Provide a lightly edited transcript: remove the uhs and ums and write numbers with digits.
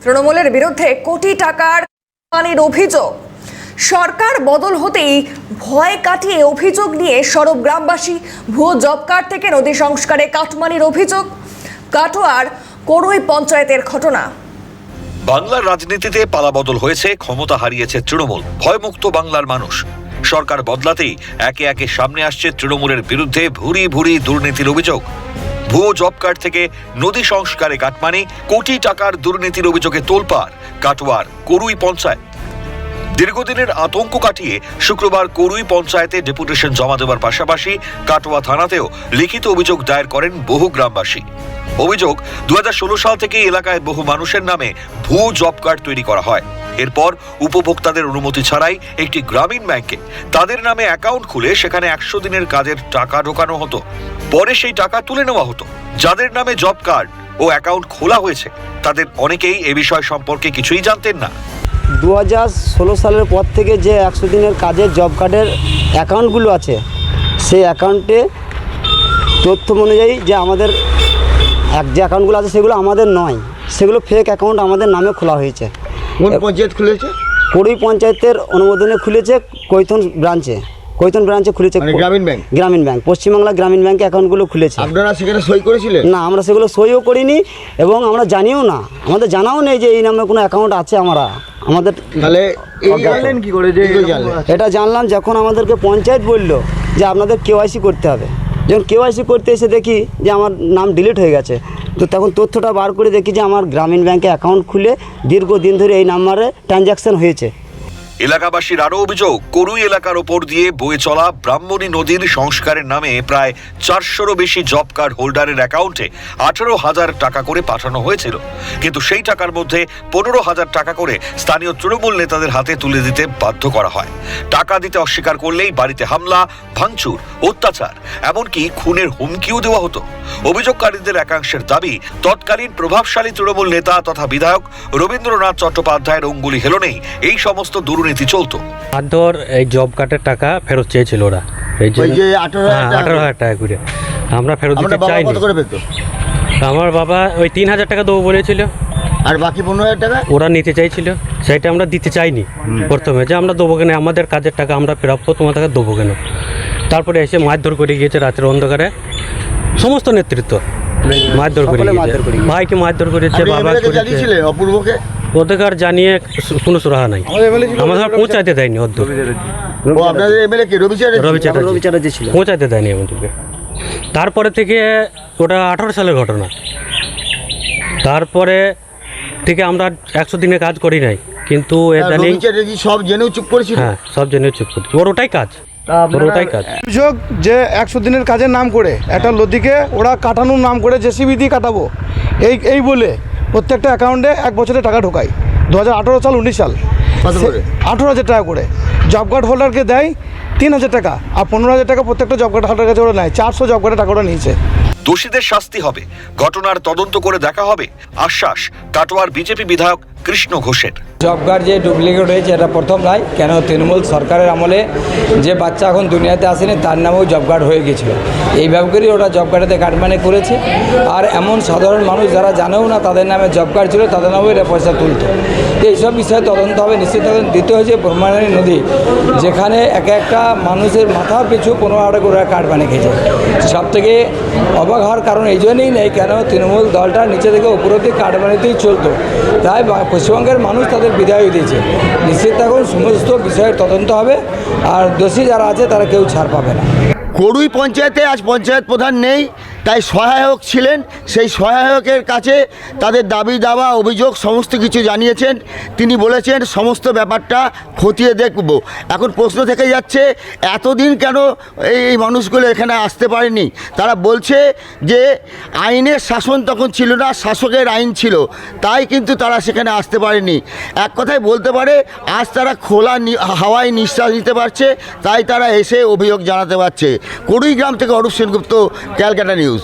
তৃণমূলের বিরুদ্ধে কোটি টাকার পানির অভিযোগ। সরকার বদল হতেই ভয় কাটিয়ে অভিযোগ নিয়ে সরব গ্রামবাসী। ভুয়ো জব কার্ড থেকে নদী সংস্কারে কাটমানির অভিযোগ। কাটোয়ার করুই পঞ্চায়েতের ঘটনা। বাংলার রাজনীতিতে পালাবদল হয়েছে, ক্ষমতা হারিয়েছে তৃণমূল। ভয়মুক্ত বাংলার মানুষ। সরকার বদলাতেই একে একে সামনে আসছে তৃণমূলের বিরুদ্ধে ভুরি ভুরি দুর্নীতির অভিযোগ। ভুয়ো জব কার্ড থেকে নদী সংস্কারে কাটমানি, কোটি টাকার দুর্নীতির অভিযোগে তোলপাড় কাটোয়ার করুই পঞ্চায়েত। দীর্ঘদিনের আতঙ্ক কাটিয়ে শুক্রবার করুই পঞ্চায়েতে ডেপুটেশন জমা দেওয়ার পাশাপাশি কাটোয়া থানাতেও লিখিত অভিযোগ দায়ের করেন বহু গ্রামবাসী। অভিযোগ, 2016 সাল থেকে এলাকায় বহু মানুষের নামে ভুয়ো জব কার্ড তৈরি করা হয়। এরপর উপভোক্তাদের অনুমতি ছাড়াই একটি গ্রামীণ ব্যাংকে তাদের নামে অ্যাকাউন্ট খুলে সেখানে 100 দিনের কাজের টাকা ঢোকানো হতো। পরে সেই টাকা তুলে নেওয়া হতো। যাদের নামে জব কার্ড ও অ্যাকাউন্ট খোলা হয়েছে তাদের অনেকেই এ বিষয় সম্পর্কে কিছুই জানতেন না। 2016 সালের পর থেকে যে 100 দিনের কাজের জব কার্ডের অ্যাকাউন্টগুলো আছে, সেই অ্যাকাউন্টে তথ্য অনুযায়ী যে আমাদের যে অ্যাকাউন্টগুলো আছে সেগুলো আমাদের নয়, সেগুলো ফেক অ্যাকাউন্ট আমাদের নামে খোলা হয়েছে। কোন পঞ্চায়েত খুলেছে? করুই পঞ্চায়েতের অনুমোদনে খুলেছে, কৈথন ব্রাঞ্চে খুলেছে। গ্রামীণ ব্যাংক পশ্চিমবাংলা গ্রামীণ ব্যাংকে অ্যাকাউন্টগুলো খুলেছে। আপনারা সেখানে সই করেছিলেন? না, আমরা সেগুলো সইও করিনি এবং আমরা জানিও না, আমাদের জানাও নেই যে এই নামে কোনো অ্যাকাউন্ট আছে। আমাদের তাহলে জানলেন কি করে যে এটা জানলাম যখন আমাদেরকে পঞ্চায়েত বললো যে আপনাদের কেওয়াইসি করতে হবে। যখন কেওয়াইসি করতে এসে দেখি যে আমার নাম ডিলিট হয়ে গেছে, তো তখন তথ্যটা বার করে দেখি যে আমার গ্রামীণ ব্যাংকে অ্যাকাউন্ট খুলে দীর্ঘদিন ধরে এই নাম্বারে ট্রানজ্যাকশন হয়েছে। এলাকাবাসীর আরও অভিযোগ, করুই এলাকার ওপর দিয়ে বয়ে চলা ব্রাহ্মণী নদীর সংস্কারের নামে প্রায় 400রও বেশি জব কার্ড হোল্ডারের অ্যাকাউন্টে 18,000 টাকা করে পাঠানো হয়েছিল। কিন্তু সেই টাকার মধ্যে 15,000 টাকা করে স্থানীয় তৃণমূল নেতাদের হাতে তুলে দিতে বাধ্য করা হয়। টাকা দিতে অস্বীকার করলেই বাড়িতে হামলা, ভাঙচুর, অত্যাচার, এমনকি খুনের হুমকিও দেওয়া হতো। অভিযোগকারীদের একাংশের দাবি, তৎকালীন প্রভাবশালী তৃণমূল নেতা তথা বিধায়ক রবীন্দ্রনাথ চট্টোপাধ্যায়ের অঙ্গুলি হেলনেই এই সমস্ত দুর্নীতি চলতো। আদর এই জব কার্ডের টাকা ফেরত চেয়েছিল ওরা, এই যে 18,000 টাকা করে আমরা ফেরত দিতে চাইনি। আমার বাবা ওই 3,000 টাকা দেবো বলেছিল, আর বাকি 15,000 টাকা ওরা নিতে চাইছিল। সেটা আমরা দিতে চাইনি প্রথমে, যে আমরা দেবো কেন, আমাদের কাজের টাকা আমরা প্রাপ্য, তোমার টাকা দেবো কেন। তারপরে এসে মারধর করে গিয়েছে রাতের অন্ধকারে, সমস্ত নেতৃত্ব মারধর করে গিয়েছে, ভাইকে মারধর করেছে, বাবা করেছে। অপূর্বকে অধিকার জানিয়ে কোনো সুরাহা নাই, আমাদের পৌঁছাতে দেয়নি। রবি চ্যাটার্জি ছিল, পৌঁছাতে দেয়নি আমাদেরকে। তারপরে থেকে ওটা 18 সালের ঘটনা। তারপরে থেকে আমরা 100 দিনে কাজ করি নাই, কিন্তু সব জেনেও চুপ করেছিল। হ্যাঁ, সব জেনেও চুপ করছি, ওর ওটাই কাজ। অভিযোগ যে 100 দিনের কাজের নাম করে একটা নদীকে ওরা কাটানোর নাম করে জেসিবি দিয়ে কাটাবো এই বলে প্রত্যেকটা অ্যাকাউন্টে 1 বছরের টাকা ঢোকায়। 2018 সাল 19 সাল 18,000 টাকা করে জব কার্ড হোল্ডারকে দেয় 3,000 টাকা, আর 15,000 টাকা প্রত্যেকটা জব কার্ড হোল্ডার কাছে ওরা নেয়। 400 জব কার্ডের টাকা ওরা নিয়েছে। দোষীদের শাস্তি হবে, ঘটনার তদন্ত করে দেখা হবে, আশ্বাস কাটোয়ার বিজেপি বিধায়ক কৃষ্ণ ঘোষের। জব কার্ড যে ডুপ্লিকেট হয়েছে এটা প্রথম নয়, কেন তৃণমূল সরকারের আমলে যে বাচ্চা এখন দুনিয়াতে আসেনি তার নামেও জব কার্ড হয়ে গেছিলো। এইভাবে করেই ওরা জব কার্ডেতে কাটমানি করেছে। আর এমন সাধারণ মানুষ যারা জানেও না তাদের নামে জব কার্ড ছিল, তাদের নামেও এরা পয়সা তুলত। এইসব বিষয়ে তদন্ত হবে, নিশ্চিত তদন্ত দিতে হয়েছে। ব্রহ্মণী নদী যেখানে একটা মানুষের মাথা পিছু 15,000 করে কাটমানি খেয়েছে। সব থেকে অবাক হওয়ার কারণ এই জন্যই নেই, কেন তৃণমূল দলটা নিচে থেকে উপর অব্দি কাটমানিতেই চলতো। তাই পশ্চিমবঙ্গের মানুষ তাদের বিদায় দিয়েছে। নিশ্চিত এখন সমস্ত বিষয়ের তদন্ত হবে, আর দোষী যারা আছে তারা কেউ ছাড় পাবে না। করুই পঞ্চায়েতে আজ পঞ্চায়েত প্রধান নেই, তাই সহায়ক ছিলেন। সেই সহায়কের কাছে তাদের দাবি দাওয়া অভিযোগ সমস্ত কিছু জানিয়েছেন। তিনি বলেছেন সমস্ত ব্যাপারটা খতিয়ে দেখব। এখন প্রশ্ন থেকে যাচ্ছে এতদিন কেন এই মানুষগুলো এখানে আসতে পারেনি। তারা বলছে যে আইনের শাসন তখন ছিল না, শাসকের আইন ছিল, তাই কিন্তু তারা সেখানে আসতে পারেনি। এক কথায় বলতে পারে আজ তারা খোলা হাওয়ায় নিঃশ্বাস নিতে পারছে, তাই তারা এসে অভিযোগ জানাতে পারছে। করুই গ্রাম থেকে অরূপ সেনগুপ্ত, ক্যালকাটা নিউজ।